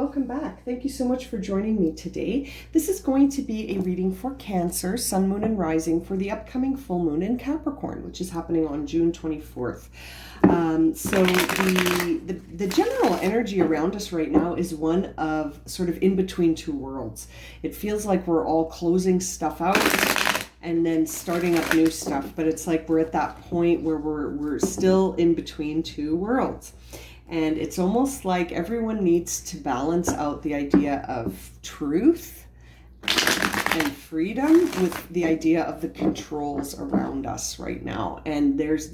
welcome back. Thank you so much for joining me today. This is going to be a reading for Cancer, Sun, Moon, and Rising for the upcoming full moon in Capricorn, which is happening on June 24th. So the general energy around us right now is one of sort of in between two worlds. It feels like we're all closing stuff out and then starting up new stuff, but it's like we're at that point where we're still in between two worlds. And it's almost like everyone needs to balance out the idea of truth and freedom with the idea of the controls around us right now. And there's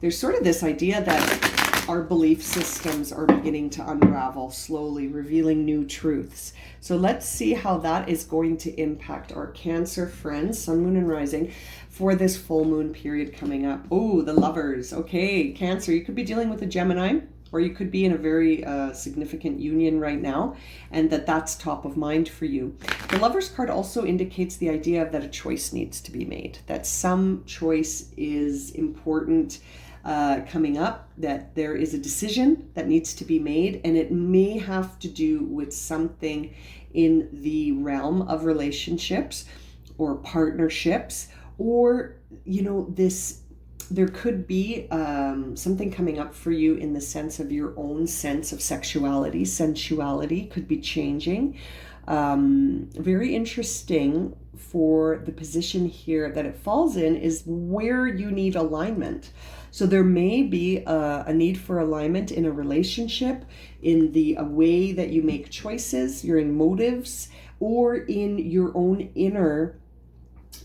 sort of this idea that our belief systems are beginning to unravel slowly, revealing new truths. So let's see how that is going to impact our Cancer friends, Sun, Moon, and Rising, for this full moon period coming up. Oh, the Lovers. Okay, Cancer, you could be dealing with a Gemini, or you could be in a very significant union right now, and that's top of mind for you. The Lovers card also indicates the idea that a choice needs to be made, that some choice is important coming up, that there is a decision that needs to be made, and it may have to do with something in the realm of relationships or partnerships, or there could be something coming up for you in the sense of your own sense of sexuality, sensuality could be changing. Very interesting for the position here that it falls in is where you need alignment. So there may be a need for alignment in a relationship, in the way that you make choices, your motives, or in your own inner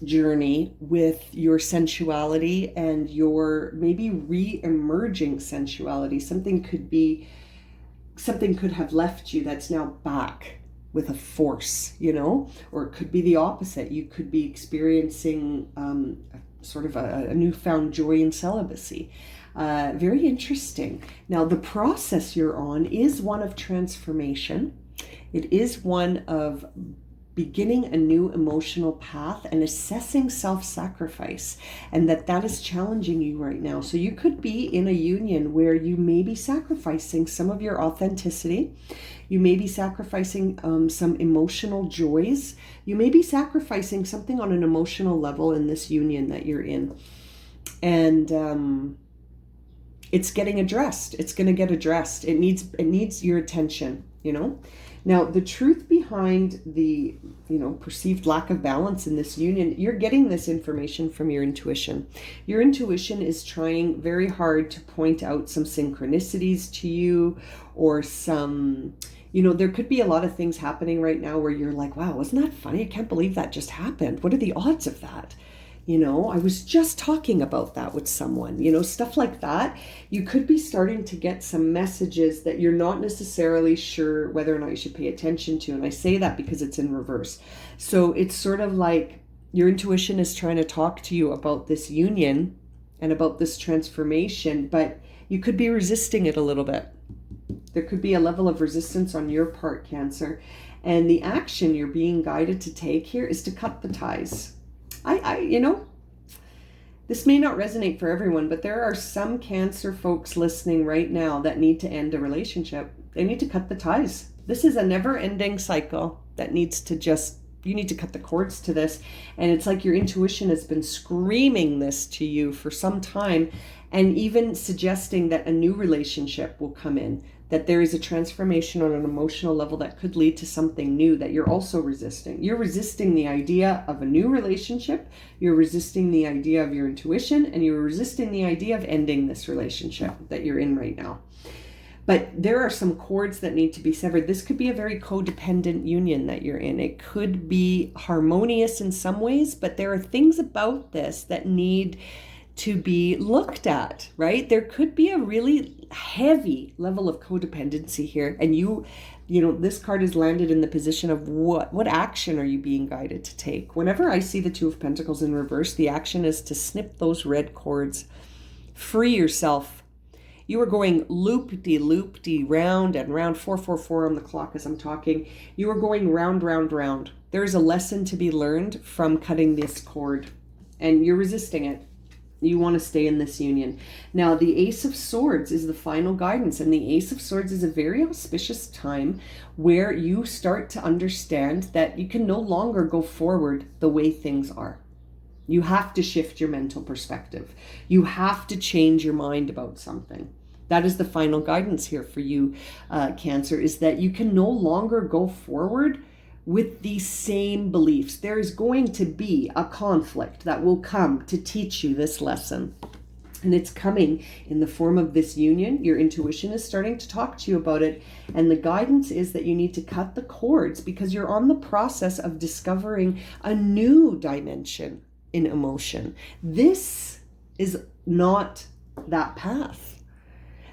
journey with your sensuality and your maybe re-emerging sensuality. Something could have left you that's now back with a force, or it could be the opposite. You could be experiencing sort of a newfound joy in celibacy. Very interesting. Now, the process you're on is one of transformation. It is one of beginning a new emotional path and assessing self-sacrifice, and that is challenging you right now. So you could be in a union where you may be sacrificing some of your authenticity. You may be sacrificing some emotional joys. You may be sacrificing something on an emotional level in this union that you're in. And it's getting addressed. It's going to get addressed. It needs your attention, Now, the truth behind the, perceived lack of balance in this union, you're getting this information from your intuition. Your intuition is trying very hard to point out some synchronicities to you, or some, there could be a lot of things happening right now where you're like, wow, wasn't that funny? I can't believe that just happened. What are the odds of that? I was just talking about that with someone, stuff like that. You could be starting to get some messages that you're not necessarily sure whether or not you should pay attention to. And I say that because it's in reverse. So it's sort of like your intuition is trying to talk to you about this union and about this transformation, but you could be resisting it a little bit. There could be a level of resistance on your part, Cancer. And the action you're being guided to take here is to cut the ties. This may not resonate for everyone, but there are some Cancer folks listening right now that need to end a relationship. They need to cut the ties. This is a never-ending cycle that needs to you need to cut the cords to this. And it's like your intuition has been screaming this to you for some time, and even suggesting that a new relationship will come in, that there is a transformation on an emotional level that could lead to something new that you're also resisting. You're resisting the idea of a new relationship, you're resisting the idea of your intuition, and you're resisting the idea of ending this relationship that you're in right now. But there are some cords that need to be severed. This could be a very codependent union that you're in. It could be harmonious in some ways, but there are things about this that need to be looked at, right? There could be a really heavy level of codependency here, and this card has landed in the position of what action are you being guided to take? Whenever I see the Two of Pentacles in reverse, the action is to snip those red cords, free yourself. You are going loop-de-loop-de, round and round, 444 on the clock as I'm talking. You are going round, round, round. There is a lesson to be learned from cutting this cord, and you're resisting it. You want to stay in this union. Now, the Ace of Swords is the final guidance, and the Ace of Swords is a very auspicious time where you start to understand that you can no longer go forward the way things are. You have to shift your mental perspective. You have to change your mind about something. That is the final guidance here for you, Cancer, is that you can no longer go forward with these same beliefs. There is going to be a conflict that will come to teach you this lesson. And it's coming in the form of this union. Your intuition is starting to talk to you about it. And the guidance is that you need to cut the cords because you're on the process of discovering a new dimension in emotion. This is not that path.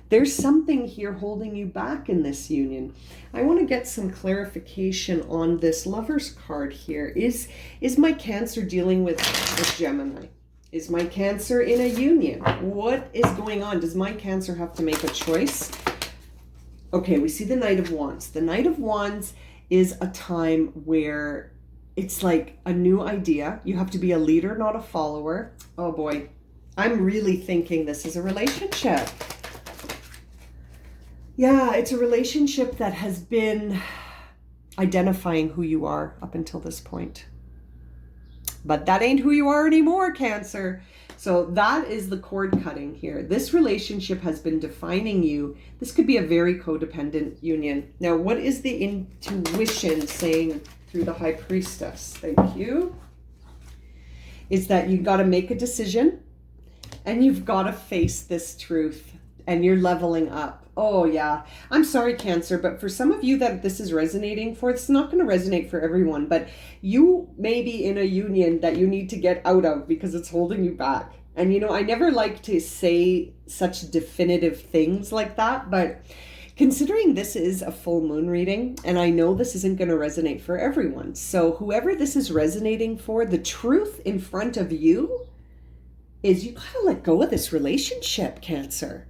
There's something here holding you back in this union. I want to get some clarification on this Lover's card here. Is my Cancer dealing with Gemini? Is my Cancer in a union? What is going on? Does my Cancer have to make a choice? Okay, we see the Knight of Wands. The Knight of Wands is a time where it's like a new idea. You have to be a leader, not a follower. Oh boy, I'm really thinking this is a relationship. Yeah, it's a relationship that has been identifying who you are up until this point. But that ain't who you are anymore, Cancer. So that is the cord cutting here. This relationship has been defining you. This could be a very codependent union. Now, what is the intuition saying through the High Priestess? Thank you. Is that you got to make a decision and you've got to face this truth and you're leveling up. Oh yeah, I'm sorry, Cancer, but for some of you that this is resonating for, it's not going to resonate for everyone, but you may be in a union that you need to get out of because it's holding you back. And you know, I never like to say such definitive things like that, but considering this is a full moon reading, and I know this isn't going to resonate for everyone, so whoever this is resonating for, the truth in front of you is you got to let go of this relationship, Cancer.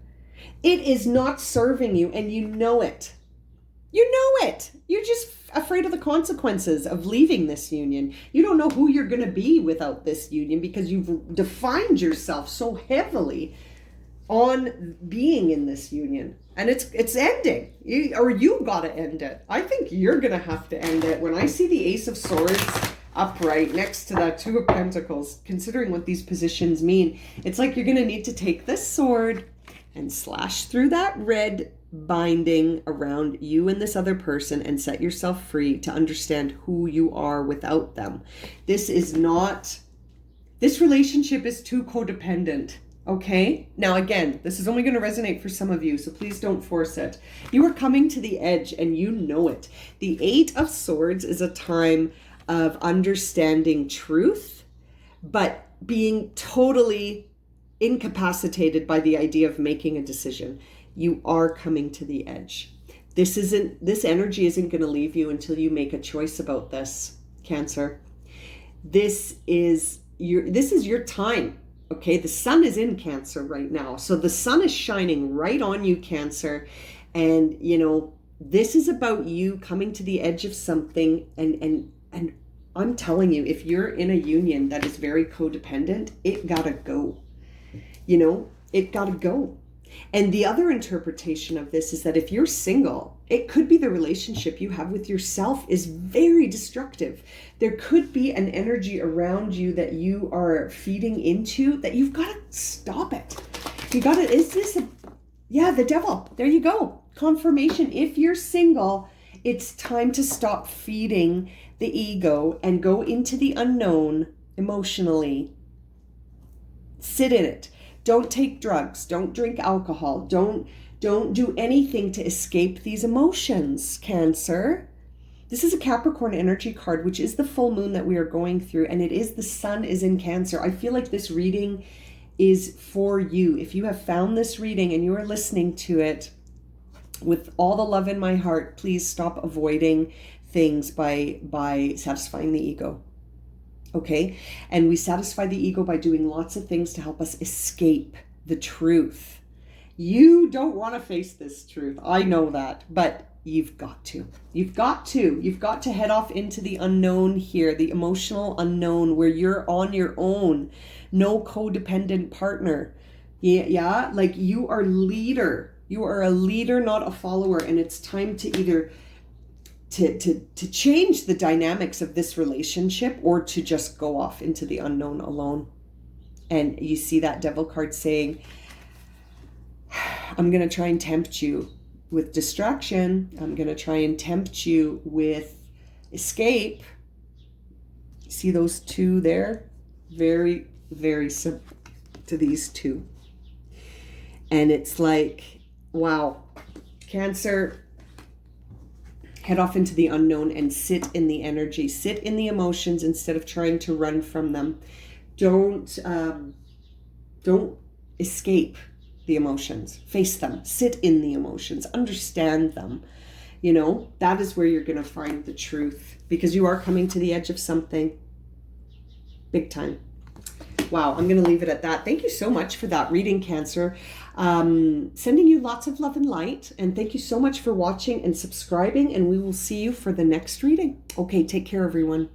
It is not serving you, and you know it. You know it. You're just afraid of the consequences of leaving this union. You don't know who you're going to be without this union because you've defined yourself so heavily on being in this union. And it's ending. You got to end it. I think you're going to have to end it. When I see the Ace of Swords upright next to that Two of Pentacles, considering what these positions mean, it's like you're going to need to take this sword and slash through that red binding around you and this other person and set yourself free to understand who you are without them. This relationship is too codependent, okay? Now again, this is only going to resonate for some of you, so please don't force it. You are coming to the edge and you know it. The Eight of Swords is a time of understanding truth, but being totally incapacitated by the idea of making a decision. You are coming to the edge. This energy isn't going to leave you until you make a choice about this, Cancer. This is your time. Okay, the sun is in Cancer right now. So the sun is shining right on you, Cancer. And you know, this is about you coming to the edge of something, and I'm telling you, if you're in a union that is very codependent, it gotta go. You know, it gotta go. And the other interpretation of this is that if you're single, it could be the relationship you have with yourself is very destructive. There could be an energy around you that you are feeding into that you've got to stop it. You got to, the devil. There you go. Confirmation. If you're single, it's time to stop feeding the ego and go into the unknown emotionally. Sit in it. Don't take drugs. Don't drink alcohol. Don't do anything to escape these emotions, Cancer. This is a Capricorn energy card, which is the full moon that we are going through, and it is the sun is in Cancer. I feel like this reading is for you. If you have found this reading and you are listening to it with all the love in my heart, please stop avoiding things by satisfying the ego. Okay, and we satisfy the ego by doing lots of things to help us escape the truth. You don't want to face this truth. I know that, but You've got to head off into the unknown here, the emotional unknown, where you're on your own, no codependent partner. Yeah, like you are leader. You are a leader, not a follower. And it's time to either to change the dynamics of this relationship or to just go off into the unknown alone. And you see that devil card saying, I'm going to try and tempt you with distraction. I'm going to try and tempt you with escape. See those two there? Very, very similar to these two. And it's like, wow, Cancer, head off into the unknown and sit in the energy. Sit in the emotions instead of trying to run from them. Don't escape the emotions. Face them. Sit in the emotions. Understand them. You know, that is where you're going to find the truth, because you are coming to the edge of something big time. Wow, I'm going to leave it at that. Thank you so much for that reading, Cancer. Sending you lots of love and light. And thank you so much for watching and subscribing. And we will see you for the next reading. Okay, take care, everyone.